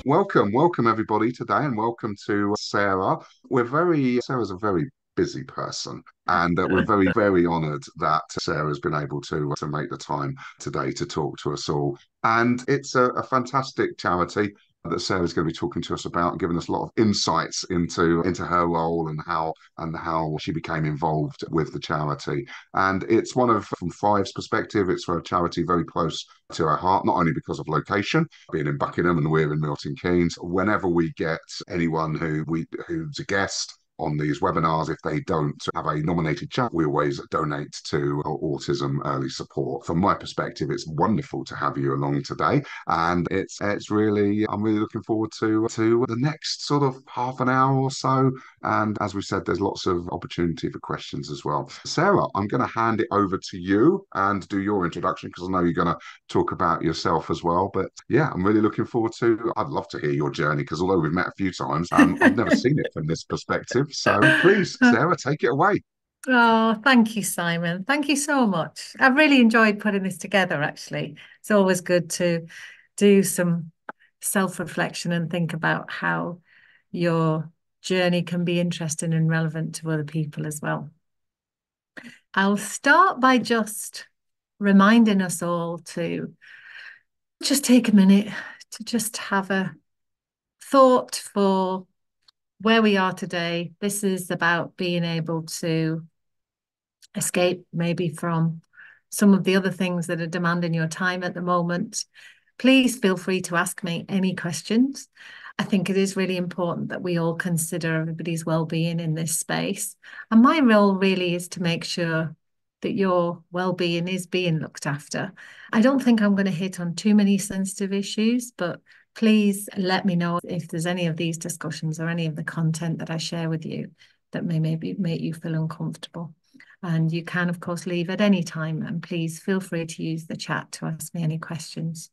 Welcome everybody today, and welcome to Sarah. Sarah's a very busy person, and we're very honoured that Sarah's been able to make the time today to talk to us all. And it's a fantastic charity that Sarah's going to be talking to us about and giving us a lot of insights into her role and how she became involved with the charity. And it's from Thrive's perspective, it's for a charity very close to our heart, not only because of location, being in Buckingham and we're in Milton Keynes. Whenever we get anyone who's a guest on these webinars, if they don't have a nominated chat, we always donate to autism early support. From my perspective, it's wonderful to have you along today, and it's really I'm really looking forward to the next sort of half an hour or so. And as we said, there's lots of opportunity for questions as well. Sarah, I'm going to hand it over to you and do your introduction because I know you're going to talk about yourself as well. But yeah, I'm really looking forward to. I'd love to hear your journey because although we've met a few times, I've never seen it from this perspective. So please, Sarah, take it away. Oh, thank you, Simon. Thank you so much. I've really enjoyed putting this together, actually. It's always good to do some self-reflection and think about how your journey can be interesting and relevant to other people as well. I'll start by just reminding us all to just take a minute to just have a thought for where we are today. This is about being able to escape maybe from some of the other things that are demanding your time at the moment. Please feel free to ask me any questions. I think it is really important that we all consider everybody's well-being in this space. And my role really is to make sure that your well-being is being looked after. I don't think I'm going to hit on too many sensitive issues, but please let me know if there's any of these discussions or any of the content that I share with you that may maybe make you feel uncomfortable. And you can, of course, leave at any time. And please feel free to use the chat to ask me any questions.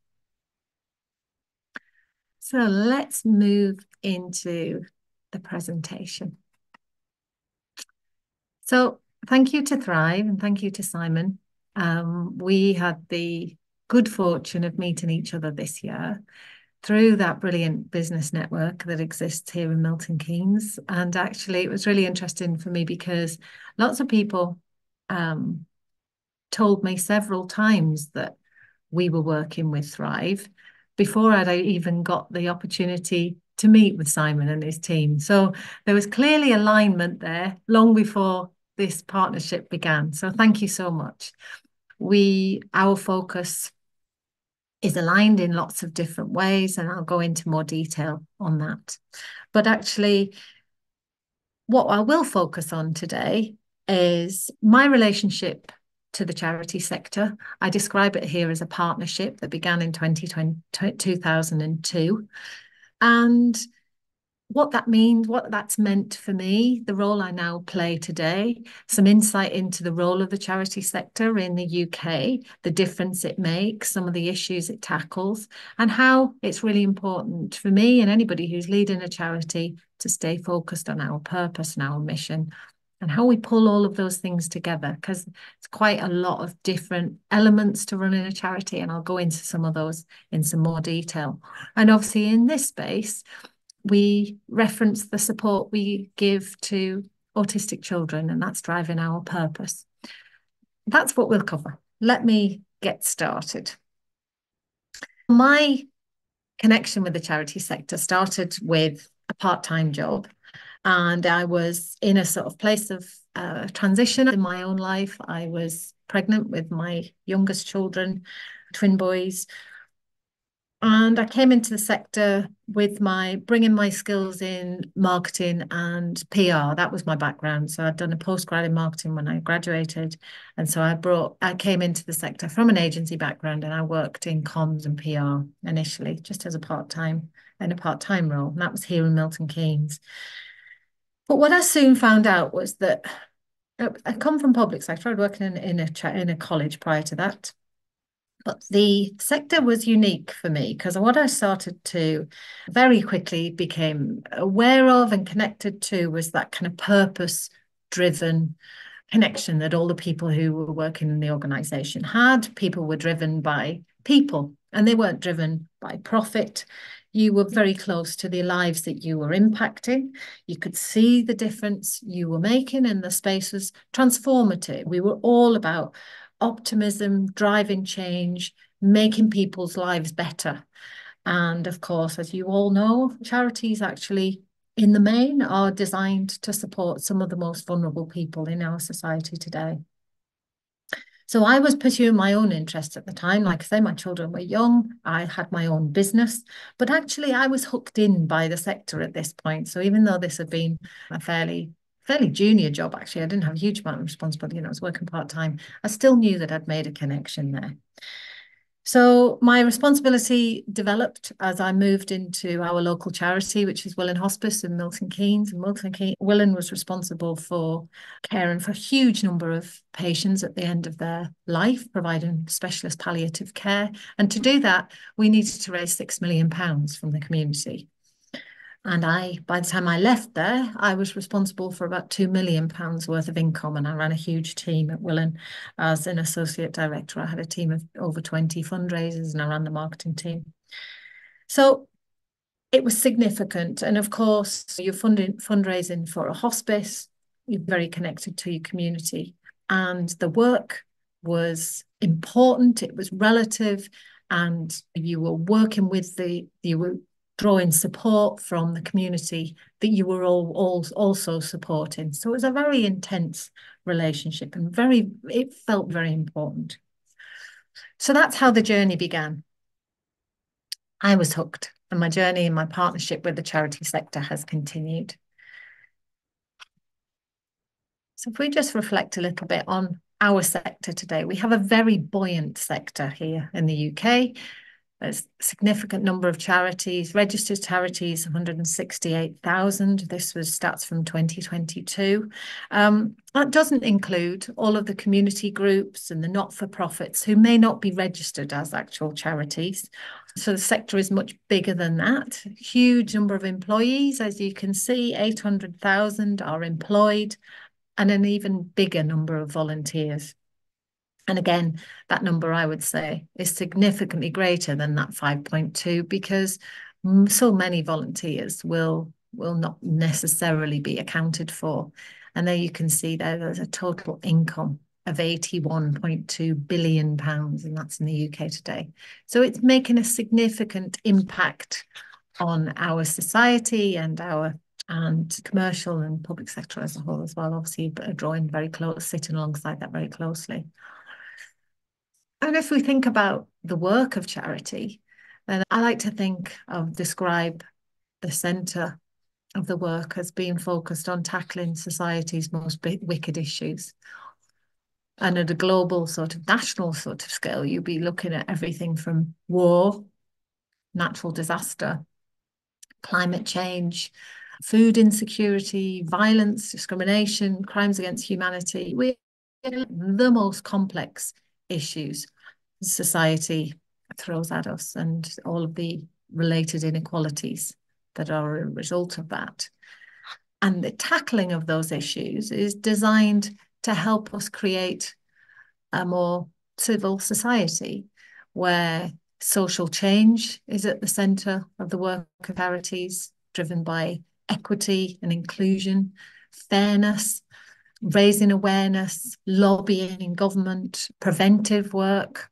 So let's move into the presentation. So thank you to Thrive and thank you to Simon. We had the good fortune of meeting each other this year through that brilliant business network that exists here in Milton Keynes. And actually, it was really interesting for me because lots of people told me several times that we were working with Thrive before I'd even got the opportunity to meet with Simon and his team. So there was clearly alignment there long before this partnership began. So thank you so much. Our focus is aligned in lots of different ways, and I'll go into more detail on that. But actually, what I will focus on today is my relationship to the charity sector. I describe it here as a partnership that began in 2002. And what that means, what that's meant for me, the role I now play today, some insight into the role of the charity sector in the UK, the difference it makes, some of the issues it tackles, and how it's really important for me and anybody who's leading a charity to stay focused on our purpose and our mission, and how we pull all of those things together, because it's quite a lot of different elements to running a charity, and I'll go into some of those in some more detail. And obviously in this space, we reference the support we give to autistic children, and that's driving our purpose. That's what we'll cover. Let me get started. My connection with the charity sector started with a part-time job, and I was in a sort of place of transition in my own life. I was pregnant with my youngest children, twin boys. And I came into the sector with bringing my skills in marketing and PR. That was my background. So I'd done a postgrad in marketing when I graduated. And so I came into the sector from an agency background, and I worked in comms and PR initially, just as a part-time role. And that was here in Milton Keynes. But what I soon found out was that I come from public sector. I'd worked in a college prior to that. But the sector was unique for me because what I started to very quickly became aware of and connected to was that kind of purpose-driven connection that all the people who were working in the organization had. People were driven by people, and they weren't driven by profit. you were very close to the lives that you were impacting. You could see the difference you were making, and the space was transformative. We were all about optimism, driving change, making people's lives better. And of course, as you all know, charities actually, in the main, are designed to support some of the most vulnerable people in our society today. So I was pursuing my own interests at the time. Like I say, my children were young. I had my own business, but actually I was hooked in by the sector at this point. So even though this had been a fairly junior job, actually, I didn't have a huge amount of responsibility. I was working part-time. I still knew that I'd made a connection there. So my responsibility developed as I moved into our local charity, which is Willen Hospice in Milton Keynes. And Willen was responsible for caring for a huge number of patients at the end of their life, providing specialist palliative care. And to do that, we needed to raise £6 million from the community. And by the time I left there, I was responsible for about £2 million worth of income. And I ran a huge team at Willen as an associate director. I had a team of over 20 fundraisers, and I ran the marketing team. So it was significant. And of course, you're fundraising for a hospice, you're very connected to your community. And the work was important, it was relative, and you were working with you were drawing support from the community that you were all also supporting. So it was a very intense relationship, and it felt very important. So that's how the journey began. I was hooked, and my journey and my partnership with the charity sector has continued. So if we just reflect a little bit on our sector today, we have a very buoyant sector here in the UK. There's a significant number of charities, registered charities, 168,000. This was stats from 2022. That doesn't include all of the community groups and the not-for-profits who may not be registered as actual charities. So the sector is much bigger than that. Huge number of employees, as you can see, 800,000 are employed, and an even bigger number of volunteers. And again, that number, I would say, is significantly greater than that 5.2, because so many volunteers will not necessarily be accounted for. And there you can see there's a total income of £81.2 billion, and that's in the UK today. So it's making a significant impact on our society and commercial and public sector as a whole as well, obviously, but drawing very close, sitting alongside that very closely. And if we think about the work of charity, then I like to describe the centre of the work as being focused on tackling society's most wicked issues. And at a global national scale, you'll be looking at everything from war, natural disaster, climate change, food insecurity, violence, discrimination, crimes against humanity. We're the most complex issues society throws at us, and all of the related inequalities that are a result of that. And the tackling of those issues is designed to help us create a more civil society where social change is at the centre of the work of charities, driven by equity and inclusion, fairness, raising awareness, lobbying in government, preventive work,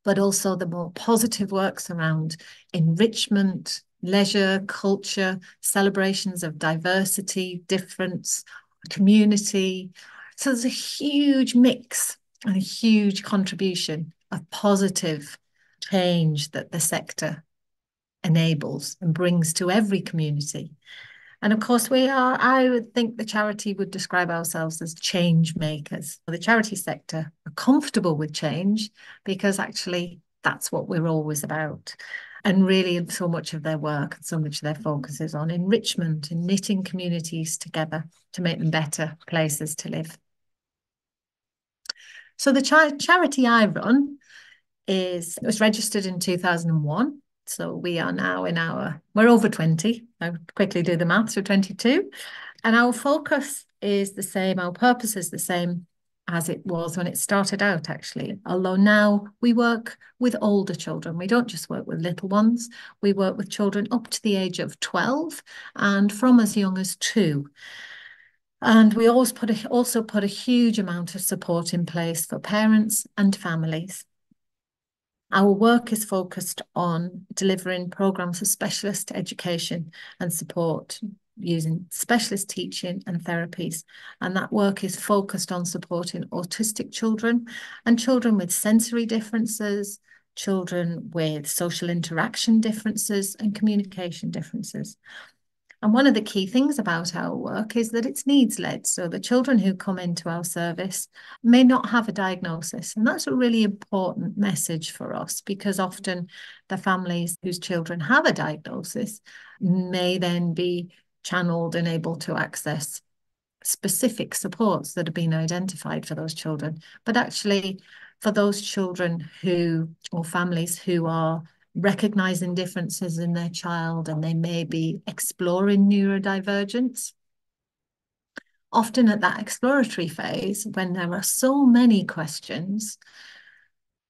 but also the more positive works around enrichment, leisure, culture, celebrations of diversity, difference, community. So there's a huge mix and a huge contribution of positive change that the sector enables and brings to every community. And of course, I would think the charity would describe ourselves as change makers. The charity sector are comfortable with change because actually that's what we're always about. And really, so much of their work and so much of their focus is on enrichment and knitting communities together to make them better places to live. So the charity I run it was registered in 2001. So we are now we're over 20. I quickly do the maths, we're 22. And our focus is the same, our purpose is the same. as it was when it started out, actually. Although now we work with older children. We don't just work with little ones. We work with children up to the age of 12 and from as young as 2. And we always also put a huge amount of support in place for parents and families. Our work is focused on delivering programs of specialist education and support using specialist teaching and therapies. And that work is focused on supporting autistic children and children with sensory differences, children with social interaction differences and communication differences. And one of the key things about our work is that it's needs-led. So the children who come into our service may not have a diagnosis. And that's a really important message for us, because often the families whose children have a diagnosis may then be channeled and able to access specific supports that have been identified for those children. But actually, for those children who, or families who are recognizing differences in their child and they may be exploring neurodivergence, often at that exploratory phase, when there are so many questions,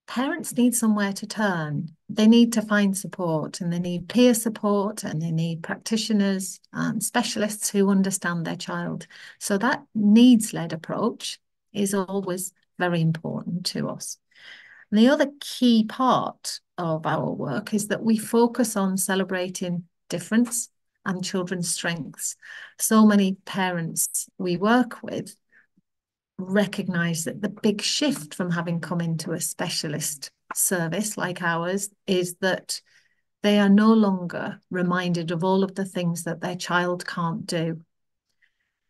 parents need somewhere to turn. They need to find support, and they need peer support, and they need practitioners and specialists who understand their child. So that needs-led approach is always very important to us. And the other key part of our work is that we focus on celebrating difference and children's strengths. So many parents we work with recognize that the big shift from having come into a specialist service like ours is that they are no longer reminded of all of the things that their child can't do,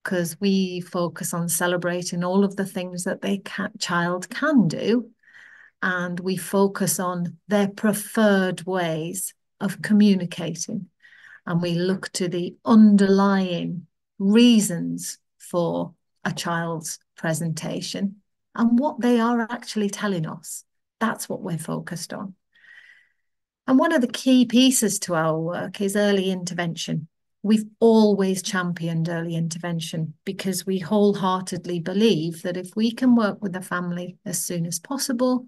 because we focus on celebrating all of the things that their child can do, and we focus on their preferred ways of communicating, and we look to the underlying reasons for a child's presentation and what they are actually telling us. That's what we're focused on. And one of the key pieces to our work is early intervention. We've always championed early intervention because we wholeheartedly believe that if we can work with the family as soon as possible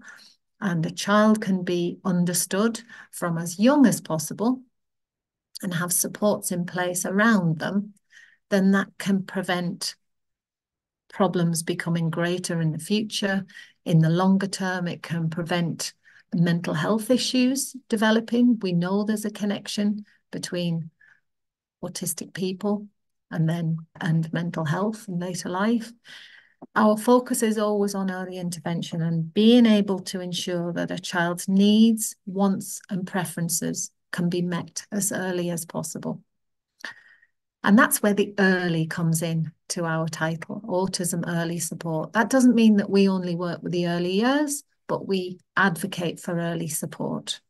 and the child can be understood from as young as possible and have supports in place around them, then that can prevent problems becoming greater in the future. In the longer term, it can prevent mental health issues developing. We know there's a connection between autistic people and mental health in later life. Our focus is always on early intervention and being able to ensure that a child's needs, wants, and preferences can be met as early as possible. And that's where the early comes in to our title, Autism Early Support. That doesn't mean that we only work with the early years, but we advocate for early support.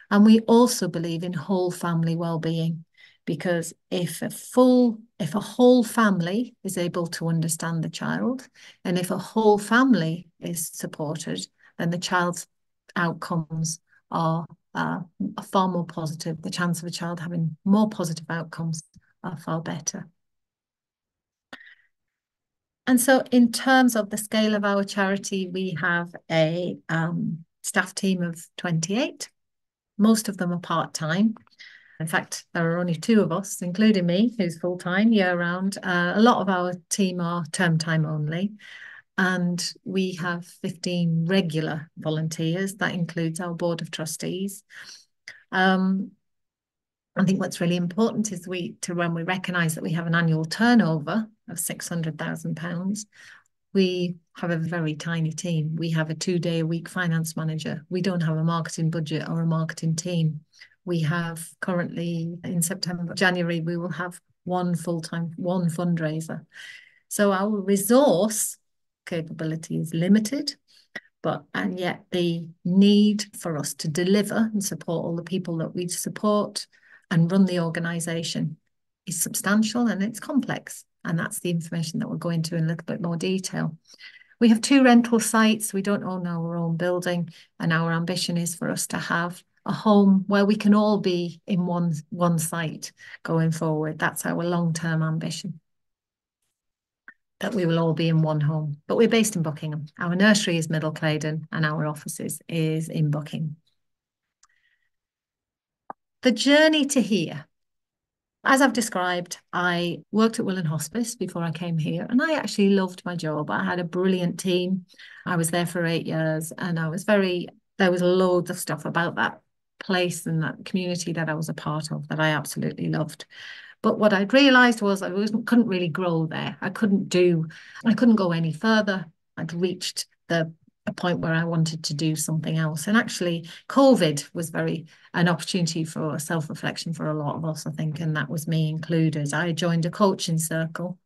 And we also believe in whole family well-being, because if a whole family is able to understand the child, and if a whole family is supported, then the child's outcomes are far more positive. The chance of a child having more positive outcomes are far better. And so in terms of the scale of our charity, we have a staff team of 28. Most of them are part-time. In fact, there are only 2 of us, including me, who's full-time year-round. A lot of our team are term-time only. And we have 15 regular volunteers. That includes our board of trustees. I think what's really important is when we recognise that we have an annual turnover of £600,000, we have a very tiny team. We have a 2-day-a-week finance manager. We don't have a marketing budget or a marketing team. We have currently, in January, we will have one fundraiser. So our resource capability is limited, and yet the need for us to deliver and support all the people that we support and run the organisation is substantial and it's complex. And that's the information that we'll go into in a little bit more detail. We have 2 rental sites. We don't own our own building, and our ambition is for us to have a home where we can all be in one site going forward. That's our long-term ambition. that we will all be in one home. But we're based in Buckingham. Our nursery is Middle Claydon and our offices is in Buckingham. The journey to here. As I've described, I worked at Willen Hospice before I came here, and I actually loved my job. I had a brilliant team. I was there for 8 years, and there was loads of stuff about that place and that community that I was a part of that I absolutely loved. But what I'd realized was couldn't really grow there. I couldn't go any further. I'd reached a point where I wanted to do something else. And actually, COVID was an opportunity for self-reflection for a lot of us, I think, and that was me included. I joined a coaching circle.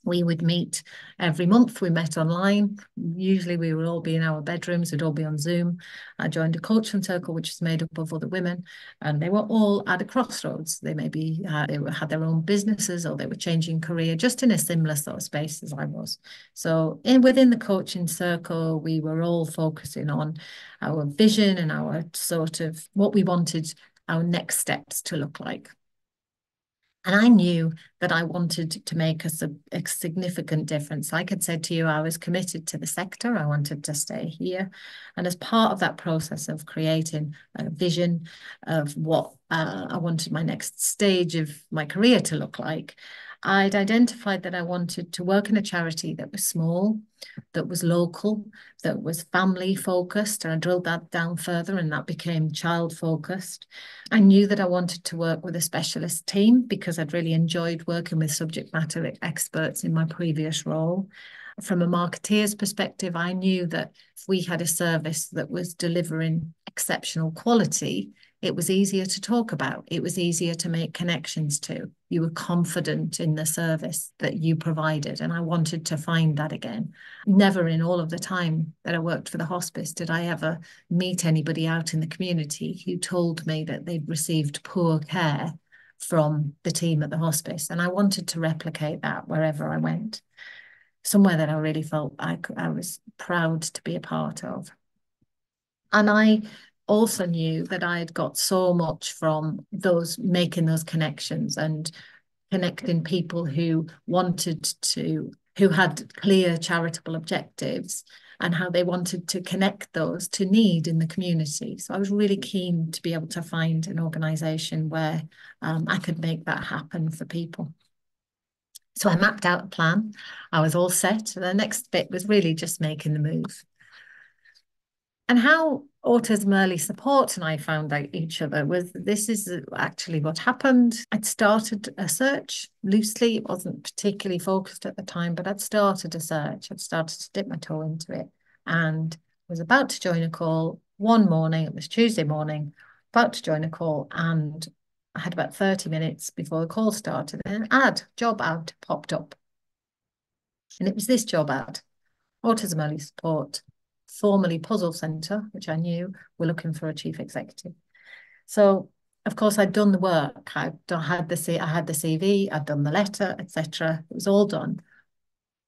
We would meet every month. We met online. Usually we would all be in our bedrooms. We'd all be on Zoom. I joined a coaching circle, which is made up of other women, and they were all at a crossroads. They maybe had their own businesses, or they were changing career, just in a similar sort of space as I was. So within the coaching circle, we were all focusing on our vision and our sort of what we wanted our next steps to look like. And I knew that I wanted to make a significant difference. Like I said to you, I was committed to the sector. I wanted to stay here. And as part of that process of creating a vision of what I wanted my next stage of my career to look like, I'd identified that I wanted to work in a charity that was small, that was local, that was family focused. And I drilled that down further, and that became child focused. I knew that I wanted to work with a specialist team because I'd really enjoyed working with subject matter experts in my previous role. From a marketeer's perspective, I knew that if we had a service that was delivering exceptional quality, it was easier to talk about. It was easier to make connections to. You were confident in the service that you provided. And I wanted to find that again. Never in all of the time that I worked for the hospice did I ever meet anybody out in the community who told me that they'd received poor care from the team at the hospice. And I wanted to replicate that wherever I went. Somewhere that I really felt I was proud to be a part of. And I also knew that I had got so much from making those connections and connecting people who had clear charitable objectives and how they wanted to connect those to need in the community. So I was really keen to be able to find an organisation where I could make that happen for people. So I mapped out a plan. I was all set. The next bit was really just making the move. And how Autism Early Support and I found out each other this is actually what happened. I'd started a search loosely. It wasn't particularly focused at the time, but I'd started a search. I'd started to dip my toe into it and was about to join a call one morning. It was Tuesday morning, about to join a call, and I had about 30 minutes before the call started, and an job ad popped up. And it was this job ad, Autism Early Support, formerly Puzzle Centre, which I knew were looking for a chief executive. So, of course, I'd done the work. I had the CV, I'd done the letter, etc. It was all done.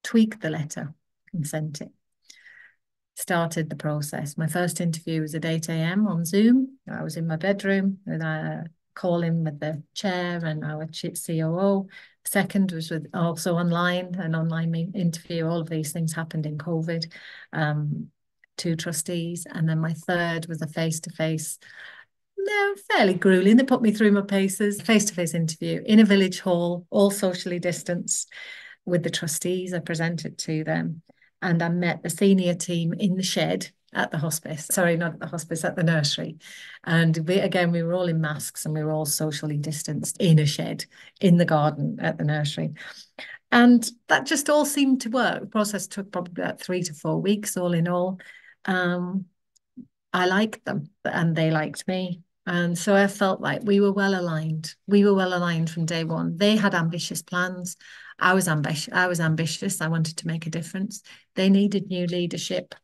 Tweaked the letter and sent it. Started the process. My first interview was at 8 a.m. on Zoom. I was in my bedroom with calling with the chair and our COO. Second was also online, an online interview. All of these things happened in COVID. 2 trustees. And then my third was a face-to-face, fairly grueling. They put me through my paces, face-to-face interview in a village hall, all socially distanced with the trustees. I presented to them and I met the senior team in the shed at the hospice. Sorry, not at the hospice, at the nursery. And we were all in masks and we were all socially distanced in a shed in the garden at the nursery. And that just all seemed to work. The process took probably about 3 to 4 weeks, all in all. I liked them and they liked me. And so I felt like we were well aligned. We were well aligned from day one. They had ambitious plans. I was ambitious. I wanted to make a difference. They needed new leadership.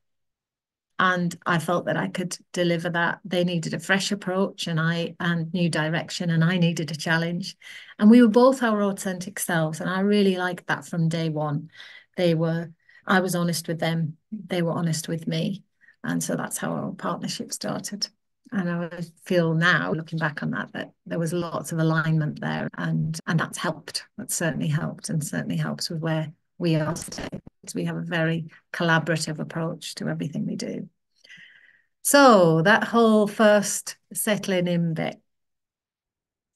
And I felt that I could deliver that. They needed a fresh approach and new direction, and I needed a challenge. And we were both our authentic selves. And I really liked that from day one. I was honest with them. They were honest with me. And so that's how our partnership started. And I feel now, looking back on that there was lots of alignment there, and that's helped. That certainly helped, and certainly helps with where we are today. We have a very collaborative approach to everything we do. So that whole first settling in bit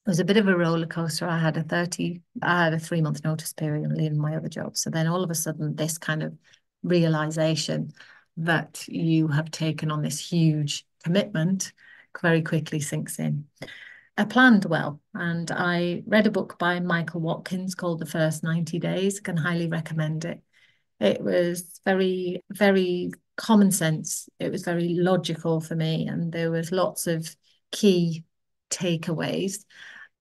was a bit of a roller coaster. I had a 3-month notice period and leaving my other job. So then all of a sudden, this kind of realization that you have taken on this huge commitment very quickly sinks in. I planned well, and I read a book by Michael Watkins called The First 90 Days. I can highly recommend it. It was very, very common sense. It was very logical for me, and there was lots of key takeaways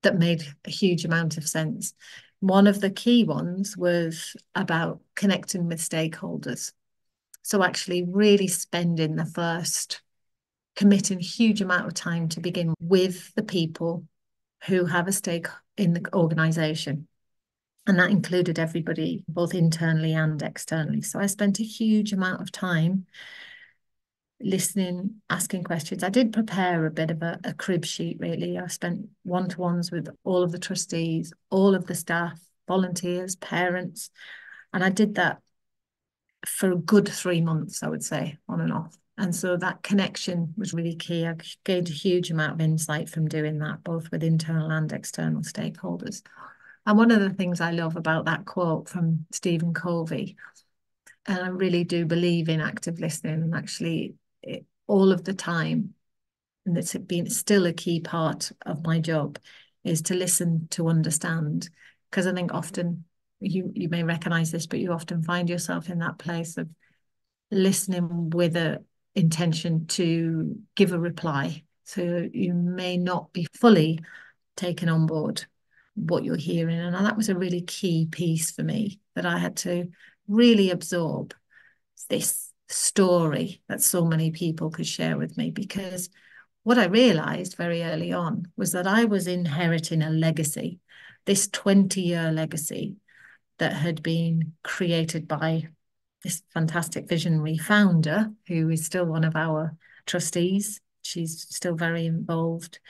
that made a huge amount of sense. One of the key ones was about connecting with stakeholders. So actually really spending the first, committing a huge amount of time to begin with the people who have a stake in the organisation. And that included everybody, both internally and externally. So I spent a huge amount of time listening, asking questions. I did prepare a bit of a crib sheet, really. I spent one-to-ones with all of the trustees, all of the staff, volunteers, parents. And I did that for a good 3 months, I would say, on and off. And so that connection was really key. I gained a huge amount of insight from doing that, both with internal and external stakeholders. And one of the things I love about that quote from Stephen Covey, and I really do believe in active listening, and actually all of the time, and it's been still a key part of my job, is to listen to understand. Because I think often you may recognize this, but you often find yourself in that place of listening with a intention to give a reply. So you may not be fully taken on board what you're hearing. And that was a really key piece for me, that I had to really absorb this story that so many people could share with me. Because what I realized very early on was that I was inheriting a legacy, this 20-year legacy that had been created by this fantastic visionary founder, who is still one of our trustees. She's still very involved.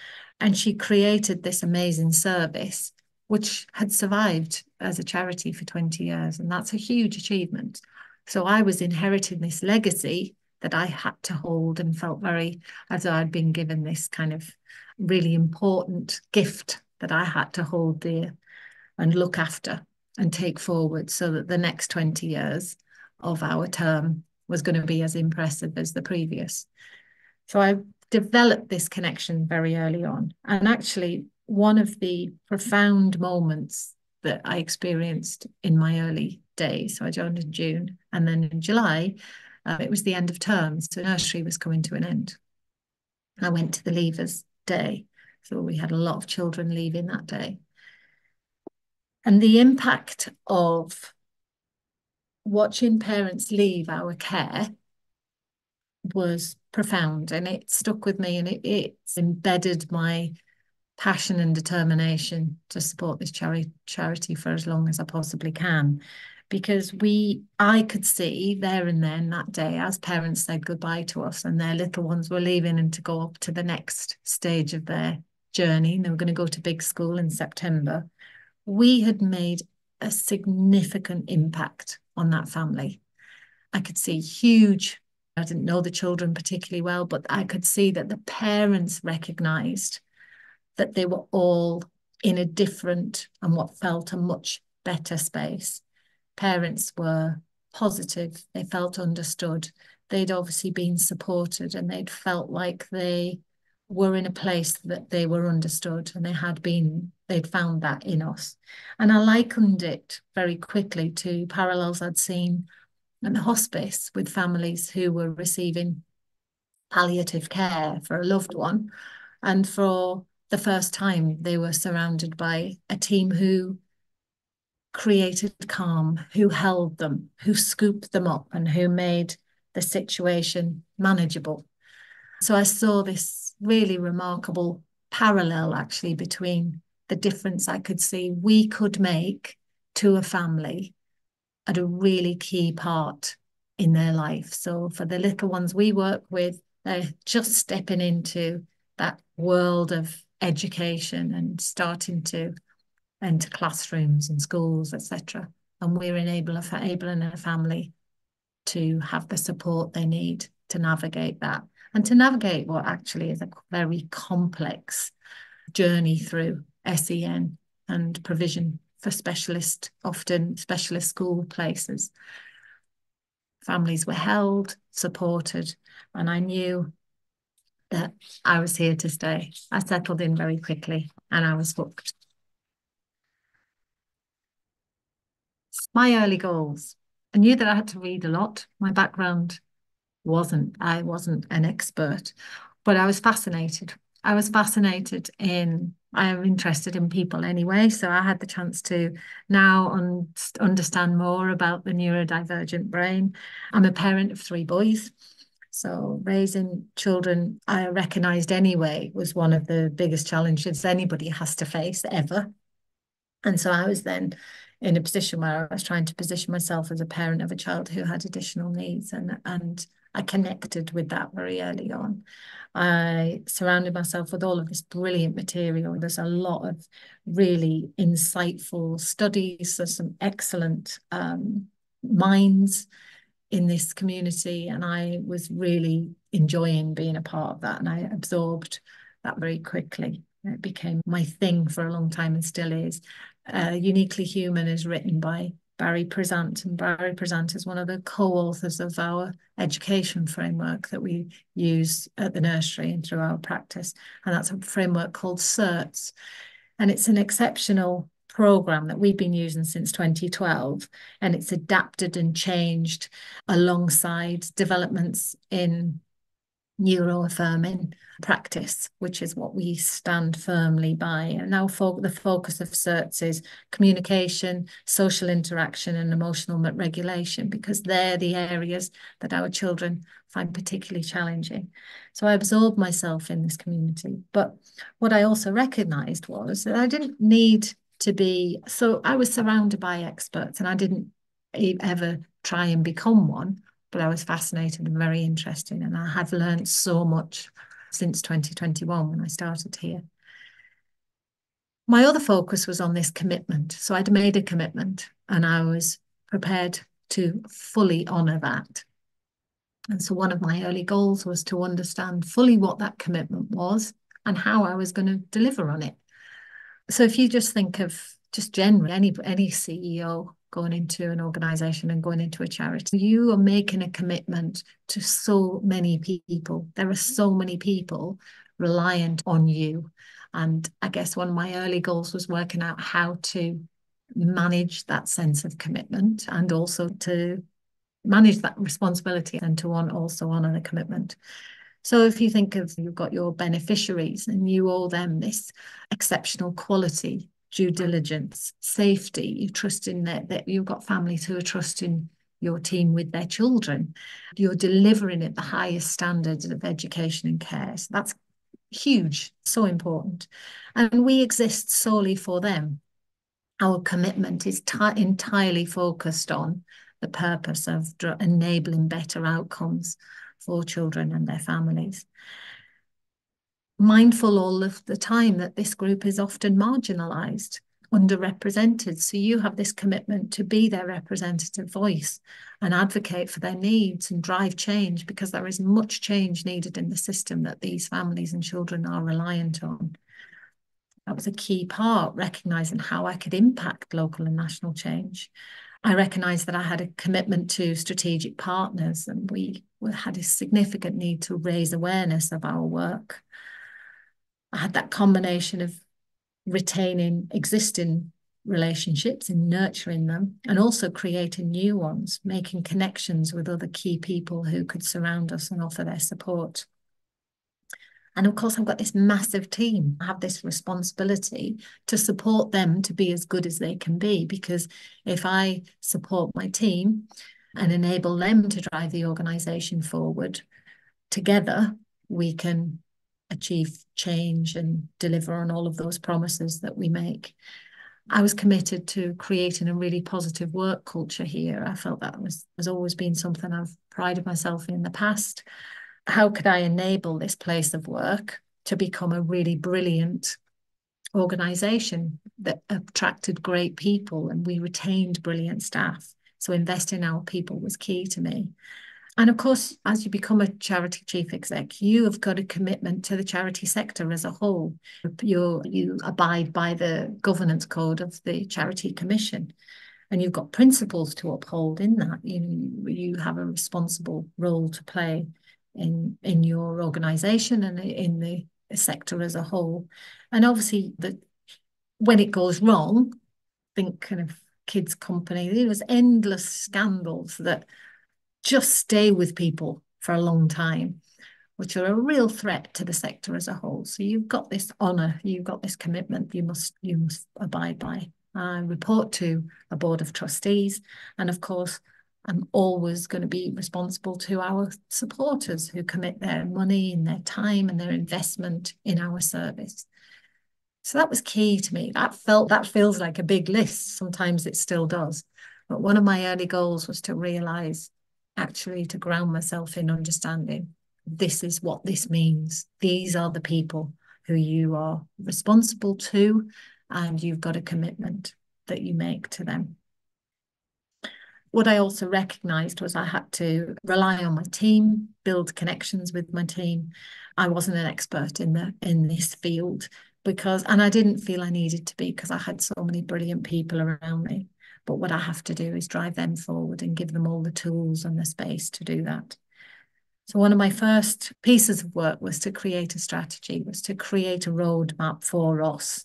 And she created this amazing service, which had survived as a charity for 20 years. And that's a huge achievement. So I was inheriting this legacy that I had to hold, and felt very as though I'd been given this kind of really important gift that I had to hold dear and look after and take forward, so that the next 20 years of our term was going to be as impressive as the previous. So I developed this connection very early on. And actually, one of the profound moments that I experienced in my early days, so I joined in June, and then in July, it was the end of term, so nursery was coming to an end. I went to the leavers day, so we had a lot of children leaving that day. And the impact of watching parents leave our care was profound, and it stuck with me, and it's embedded my passion and determination to support this charity for as long as I possibly can. Because I could see there and then that day, as parents said goodbye to us and their little ones were leaving and to go up to the next stage of their journey, and they were going to go to big school in September, we had made a significant impact on that family. I could see I didn't know the children particularly well, but I could see that the parents recognised that they were all in a different and what felt a much better space. Parents were positive, they felt understood, they'd obviously been supported, and they'd felt like they were in a place that they were understood, and they'd found that in us. And I likened it very quickly to parallels I'd seen in the hospice with families who were receiving palliative care for a loved one. And for the first time, they were surrounded by a team who created calm, who held them, who scooped them up, and who made the situation manageable. So I saw this really remarkable parallel, actually, between the difference I could see we could make to a family at a really key part in their life. So for the little ones we work with, they're just stepping into that world of education and starting to enter classrooms and schools, etc. and we're enabling a family to have the support they need to navigate that, and to navigate what actually is a very complex journey through SEN and provision for often specialist school places. Families were held, supported, and I knew that I was here to stay. I settled in very quickly and I was hooked. My early goals. I knew that I had to read a lot. My background I wasn't an expert, but I was fascinated. I am interested in people anyway. So I had the chance to now understand more about the neurodivergent brain. I'm a parent of 3 boys. So raising children, I recognized anyway, was one of the biggest challenges anybody has to face ever. And so I was then in a position where I was trying to position myself as a parent of a child who had additional needs. And I connected with that very early on. I surrounded myself with all of this brilliant material. There's a lot of really insightful studies. There's some excellent minds in this community, and I was really enjoying being a part of that, and I absorbed that very quickly. It became my thing for a long time and still is. Uniquely Human is written by Barry Prezant, and Barry Prezant is one of the co-authors of our education framework that we use at the nursery and through our practice, and that's a framework called CERTS, and it's an exceptional program that we've been using since 2012, and it's adapted and changed alongside developments in neuroaffirming practice, which is what we stand firmly by. And now the focus of CERTS is communication, social interaction, and emotional regulation, because they're the areas that our children find particularly challenging. So I absorbed myself in this community. But what I also recognized was that I didn't need to be, so I was surrounded by experts, and I didn't ever try and become one, but I was fascinated and very interested, and I have learned so much since 2021 when I started here. My other focus was on this commitment. So I'd made a commitment and I was prepared to fully honour that. And so one of my early goals was to understand fully what that commitment was and how I was going to deliver on it. So if you just think of just generally any CEO going into an organization and going into a charity, you are making a commitment to so many people. There are so many people reliant on you. And I guess one of my early goals was working out how to manage that sense of commitment and also to manage that responsibility and to also honor the commitment. So if you think of, you've got your beneficiaries and you owe them this exceptional quality, due diligence, safety, you trust in that you've got families who are trusting your team with their children. You're delivering at the highest standards of education and care. So that's huge, so important. And we exist solely for them. Our commitment is entirely focused on the purpose of enabling better outcomes for children and their families. Mindful all of the time that this group is often marginalised, underrepresented. So you have this commitment to be their representative voice and advocate for their needs and drive change, because there is much change needed in the system that these families and children are reliant on. That was a key part, recognising how I could impact local and national change. I recognised that I had a commitment to strategic partners, and we had a significant need to raise awareness of our work. I had that combination of retaining existing relationships and nurturing them, and also creating new ones, making connections with other key people who could surround us and offer their support. And of course, I've got this massive team. I have this responsibility to support them to be as good as they can be, because if I support my team and enable them to drive the organisation forward, together we can achieve change and deliver on all of those promises that we make. I was committed to creating a really positive work culture here. I felt that has always been something I've prided myself in the past. How could I enable this place of work to become a really brilliant organisation that attracted great people and we retained brilliant staff. So investing in our people was key to me. And of course, as you become a charity chief exec, you have got a commitment to the charity sector as a whole. You abide by the governance code of the Charity Commission, and you've got principles to uphold in that. You have a responsible role to play in your organisation and in the sector as a whole. And obviously, when it goes wrong, think kind of kids' company, there was endless scandals that just stay with people for a long time, which are a real threat to the sector as a whole. So you've got this honour, you've got this commitment you must abide by. I report to a board of trustees, and of course, I'm always going to be responsible to our supporters who commit their money and their time and their investment in our service. So that was key to me. That feels like a big list. Sometimes it still does. But one of my early goals was to realise, actually, to ground myself in understanding this is what this means. These are the people who you are responsible to, and you've got a commitment that you make to them. What I also recognised was I had to rely on my team, build connections with my team. I wasn't an expert in this field and I didn't feel I needed to be because I had so many brilliant people around me. But what I have to do is drive them forward and give them all the tools and the space to do that. So one of my first pieces of work was to create a strategy, was to create a roadmap for us.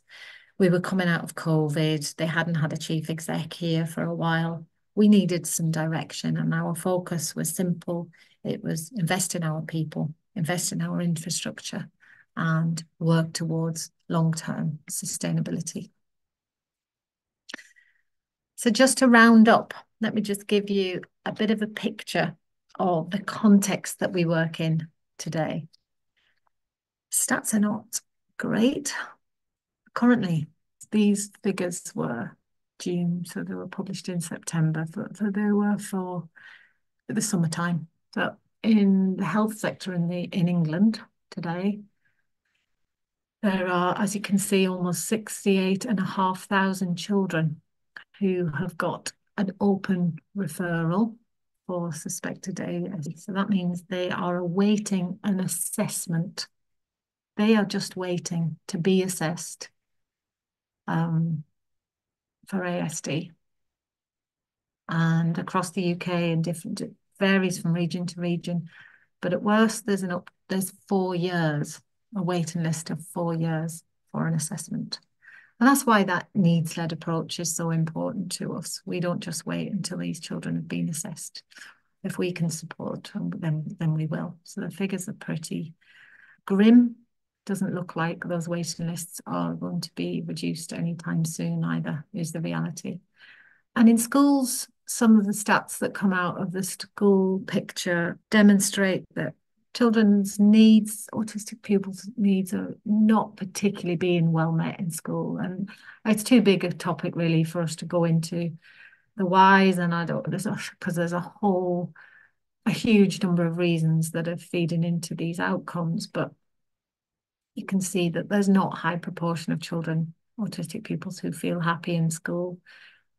We were coming out of COVID. They hadn't had a chief exec here for a while. We needed some direction, and our focus was simple. It was invest in our people, invest in our infrastructure, and work towards long-term sustainability. So just to round up, let me just give you a bit of a picture of the context that we work in today. Stats are not great. Currently, these figures were June, so they were published in September, so they were for the summertime. So in the health sector in England today, there are, as you can see, almost 68,500 children who have got an open referral for suspected ASD. So that means they are awaiting an assessment. They are just waiting to be assessed for ASD. And across the UK, and it varies from region to region. But at worst, there's 4 years, a waiting list of 4 years for an assessment. And that's why that needs-led approach is so important to us. We don't just wait until these children have been assessed. If we can support them, then we will. So the figures are pretty grim. Doesn't look like those waiting lists are going to be reduced anytime soon either, is the reality. And in schools, some of the stats that come out of the school picture demonstrate that children's needs, autistic pupils' needs, are not particularly being well met in school. And it's too big a topic really for us to go into the whys, and because there's a huge number of reasons that are feeding into these outcomes. But you can see that there's not a high proportion of children, autistic pupils, who feel happy in school.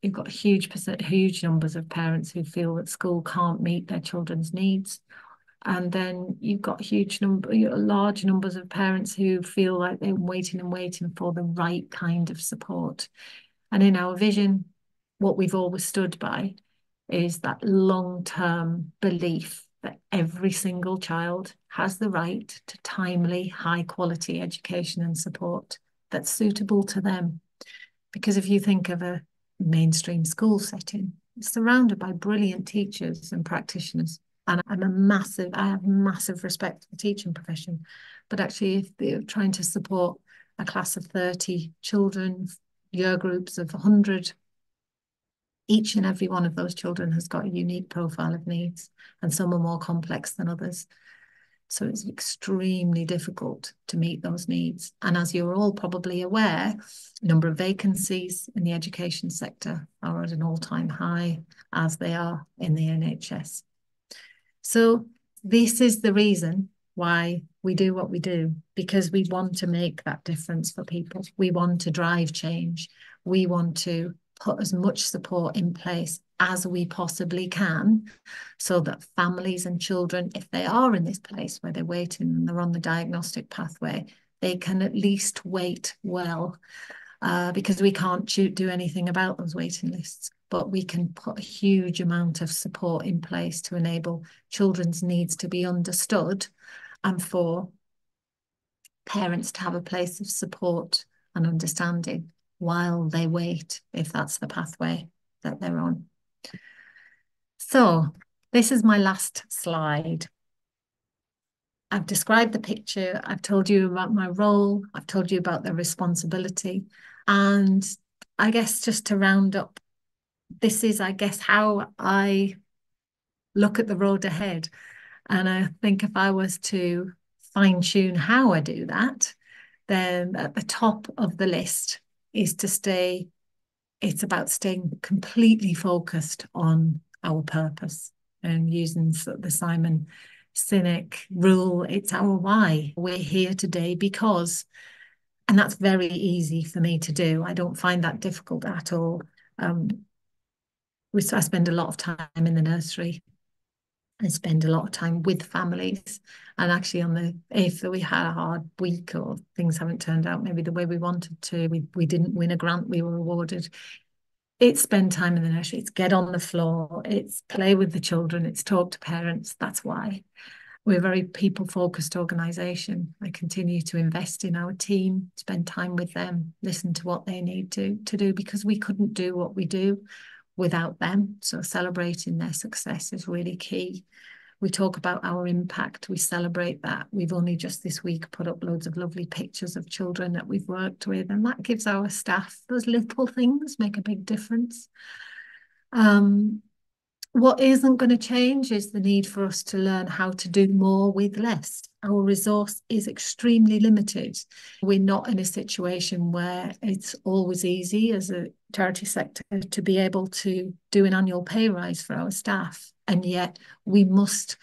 You've got huge numbers of parents who feel that school can't meet their children's needs. And then you've got large numbers of parents who feel like they're waiting and waiting for the right kind of support. And in our vision, what we've always stood by is that long-term belief that every single child has the right to timely, high-quality education and support that's suitable to them. Because if you think of a mainstream school setting, it's surrounded by brilliant teachers and practitioners. And I have massive respect for the teaching profession. But actually, if they're trying to support a class of 30 children, year groups of 100, each and every one of those children has got a unique profile of needs, and some are more complex than others. So it's extremely difficult to meet those needs. And as you're all probably aware, number of vacancies in the education sector are at an all-time high, as they are in the NHS. So this is the reason why we do what we do, because we want to make that difference for people. We want to drive change. We want to put as much support in place as we possibly can so that families and children, if they are in this place where they're waiting and they're on the diagnostic pathway, they can at least wait well, because we can't do anything about those waiting lists. But we can put a huge amount of support in place to enable children's needs to be understood and for parents to have a place of support and understanding while they wait, if that's the pathway that they're on. So this is my last slide. I've described the picture. I've told you about my role. I've told you about the responsibility. And I guess just to round up, this is, I guess, how I look at the road ahead. And I think if I was to fine tune how I do that, then at the top of the list is to stay, it's about staying completely focused on our purpose and using the Simon Sinek rule. It's our why. We're here today because, and that's very easy for me to do. I don't find that difficult at all. I spend a lot of time in the nursery. I spend a lot of time with families. And actually, on the if we had a hard week or things haven't turned out maybe the way we wanted to, we didn't win a grant we were awarded. It's spend time in the nursery. It's get on the floor. It's play with the children. It's talk to parents. That's why. We're a very people-focused organisation. I continue to invest in our team, spend time with them, listen to what they need to do, because we couldn't do what we do without them. So celebrating their success is really key. We talk about our impact. We celebrate that. We've only just this week put up loads of lovely pictures of children that we've worked with, and that gives our staff, those little things make a big difference. What isn't going to change is the need for us to learn how to do more with less. Our resource is extremely limited. We're not in a situation where it's always easy as a charity sector to be able to do an annual pay rise for our staff. And yet we must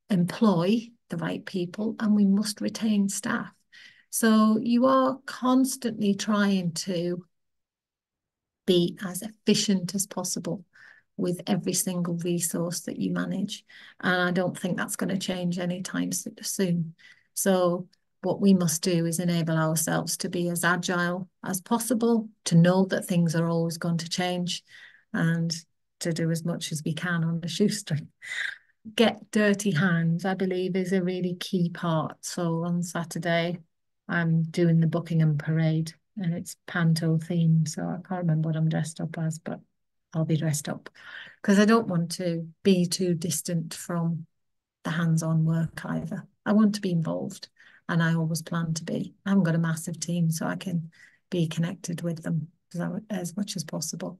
employ the right people and we must retain staff. So you are constantly trying to be as efficient as possible with every single resource that you manage. And I don't think that's going to change anytime soon. So what we must do is enable ourselves to be as agile as possible, to know that things are always going to change, and to do as much as we can on the shoestring. Get dirty hands, I believe, is a really key part. So on Saturday, I'm doing the Buckingham Parade, and it's panto themed. So I can't remember what I'm dressed up as, but I'll be dressed up because I don't want to be too distant from the hands-on work either. I want to be involved, and I always plan to be. I haven't got a massive team, so I can be connected with them as much as possible.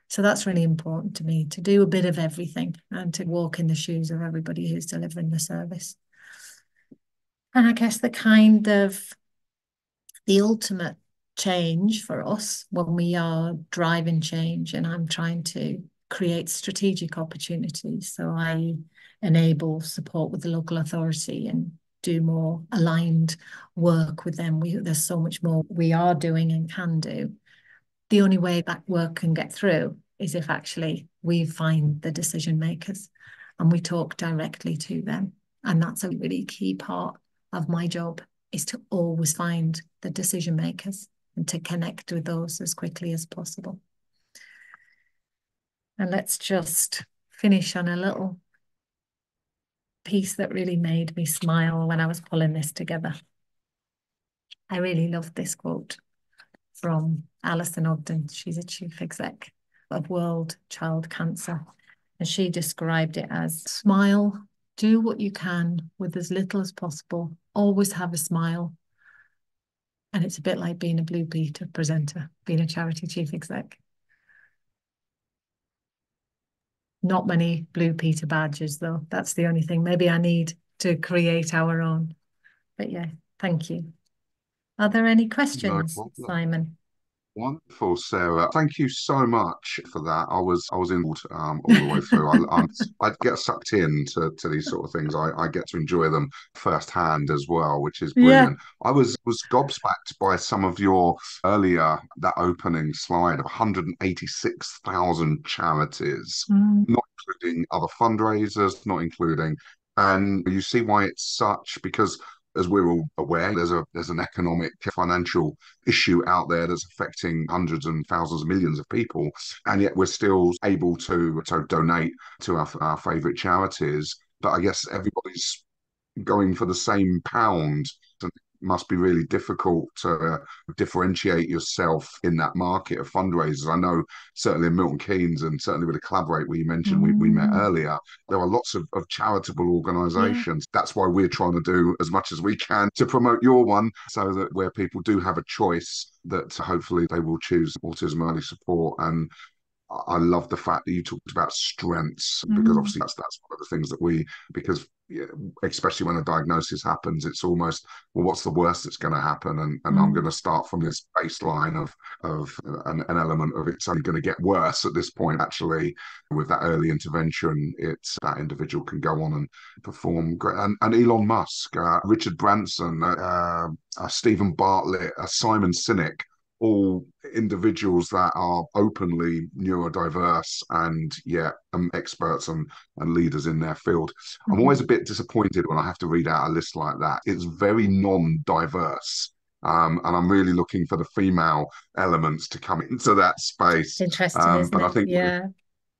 So that's really important to me, to do a bit of everything and to walk in the shoes of everybody who's delivering the service. And I guess the ultimate change for us when we are driving change, and I'm trying to create strategic opportunities. So I enable support with the local authority and do more aligned work with them. There's so much more we are doing and can do. The only way that work can get through is if actually we find the decision makers and we talk directly to them. And that's a really key part of my job, is to always find the decision makers and to connect with those as quickly as possible. And let's just finish on a little piece that really made me smile when I was pulling this together. I really loved this quote from Alison Ogden. She's a chief exec of World Child Cancer. And she described it as smile, do what you can with as little as possible, always have a smile. And it's a bit like being a Blue Peter presenter, being a charity chief exec. Not many Blue Peter badges, though. That's the only thing. Maybe I need to create our own. But yeah, thank you. Are there any No questions, problem. Simon? Wonderful, Sarah. Thank you so much for that. I was in all the way through. I get sucked in to these sort of things. I get to enjoy them firsthand as well, which is Yeah. brilliant. I was gobsmacked by some of your earlier that opening slide of 186,000 charities, Mm, not including other fundraisers, not including, and you see why it's such because as we're all aware, there's an economic financial issue out there that's affecting hundreds and thousands of millions of people, and yet we're still able to donate to our favourite charities. But I guess everybody's going for the same pound. It must be really difficult to differentiate yourself in that market of fundraisers. I know certainly in Milton Keynes and certainly with the Collaborate we mentioned we met mm, earlier, there are lots of charitable yeah. organisations. That's why we're trying to do as much as we can to promote your one so that where people do have a choice that hopefully they will choose autism early support. And I love the fact that you talked about strengths because Mm, obviously that's one of the things that we because yeah, especially when a diagnosis happens, it's almost well, what's the worst that's going to happen? And I'm going mm, to start from this baseline of an element of it's only going to get worse at this point. Actually, with that early intervention, it's that individual can go on and perform great. And Elon Musk, Richard Branson, Stephen Bartlett, Simon Sinek, all individuals that are openly neurodiverse and yet experts and leaders in their field. I'm always a mhm. bit disappointed when I have to read out a list like that. It's very non-diverse. And I'm really looking for the female elements to come into that space. Interesting, isn't But I it? think Yeah.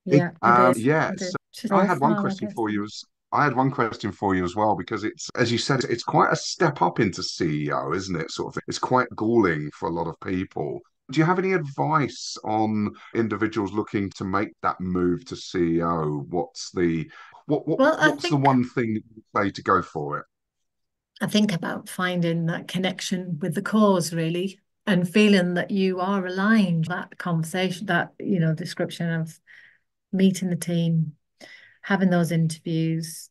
Yeah, it is. yeah. It is. So Just I had one profile, I question guess. for you. I had one question for you as well because it's, as you said, it's quite a step up into CEO, isn't it? Sort of, it's quite galling for a lot of people. Do you have any advice on individuals looking to make that move to CEO? Well, What's the one thing that you say to go for it? I think about finding that connection with the cause, really, and feeling that you are aligned. That conversation, that, description of meeting the team, having those interviews,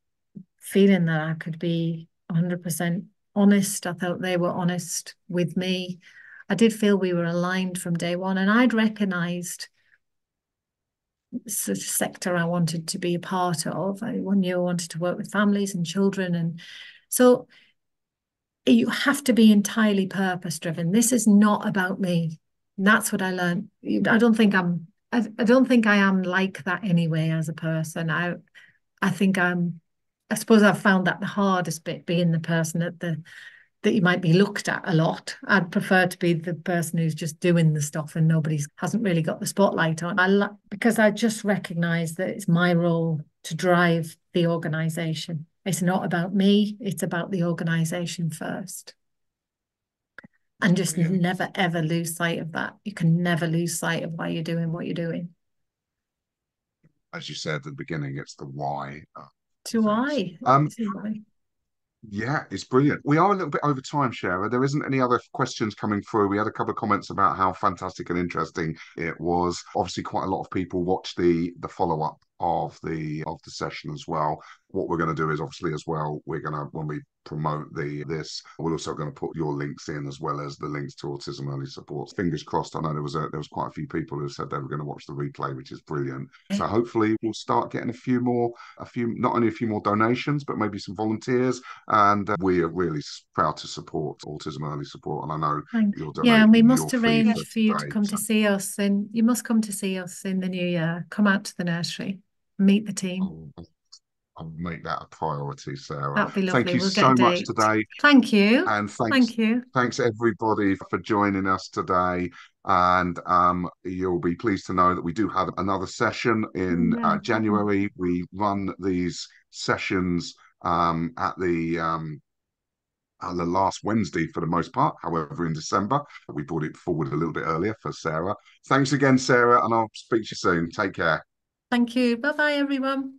feeling that I could be 100% honest. I thought they were honest with me. I did feel we were aligned from day one, and I'd recognized such a sector I wanted to be a part of. I knew I wanted to work with families and children. And so you have to be entirely purpose driven. This is not about me. And that's what I learned. I don't think I am like that anyway as a person. I think I suppose I've found that the hardest bit, being the person that you might be looked at a lot. I'd prefer to be the person who's just doing the stuff and nobody's hasn't really got the spotlight on. Because I just recognise that it's my role to drive the organisation. It's not about me, it's about the organisation first. And just Brilliant. never ever lose sight of that. You can never lose sight of why you're doing what you're doing. As you said at the beginning, it's the why To things. why? To why? Yeah, it's brilliant. We are a little bit over time, Shara. There isn't any other questions coming through. We had a couple of comments about how fantastic and interesting it was. Obviously, quite a lot of people watched the follow-up of the session as well. What we're going to do is obviously as well, we're going to when we promote the this, we're also going to put your links in as well as the links to autism early support. Fingers crossed. I know there was quite a few people who said they were going to watch the replay, which is brilliant. So hopefully we'll start getting a few not only a few more donations, but maybe some volunteers, and we are really proud to support autism early support. And I know you're Yeah, and we donating your must fee for arrange for you to today. come to So see us, and you must come to see us in the new year. Come out to the nursery, meet the team. I'll, I'll make that a priority, Sarah. That'd be Thank lovely. you We'll get a so much date. today. Thank you. And Thank you. thanks everybody for joining us today. And you'll be pleased to know that we do have another session in Yeah. January. We run these sessions at the last Wednesday for the most part. However, in December, we brought it forward a little bit earlier for Sarah. Thanks again, Sarah, and I'll speak to you soon. Take care. Thank you. Bye bye, everyone.